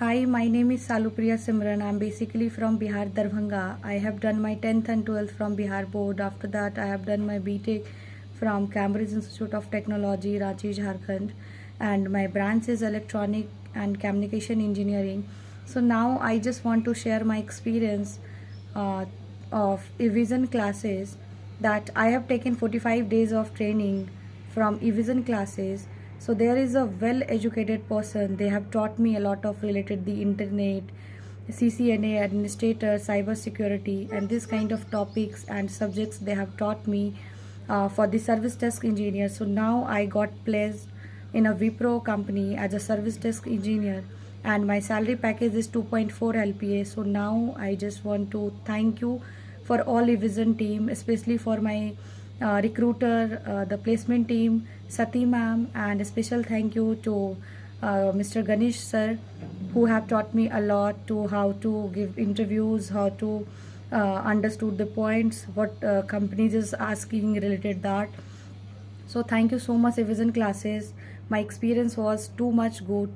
Hi, my name is Salu Priya Simran. I'm basically from Bihar, Darbhanga. I have done my 10th and 12th from Bihar board. After that, I have done my BTech from Cambridge Institute of Technology, Ranchi, Jharkhand. And my branch is Electronic and Communication Engineering. So now I just want to share my experience uh, of eVision classes, that I have taken 45 days of training from eVision classes. So there is a well educated person. They have taught me a lot of related the internet, CCNA administrator, cyber security, and this kind of topics and subjects they have taught me for the service desk engineer. So now I got placed in a Wipro company as a service desk engineer, and my salary package is 2.4 LPA. So now I just want to thank you for all eVision team, especially for my recruiter, the placement team, Sati ma'am, and a special thank you to Mr. Ganesh sir, who have taught me a lot to how to give interviews, how to understood the points, what companies is asking related that. So thank you so much, eVision classes. My experience was too much good.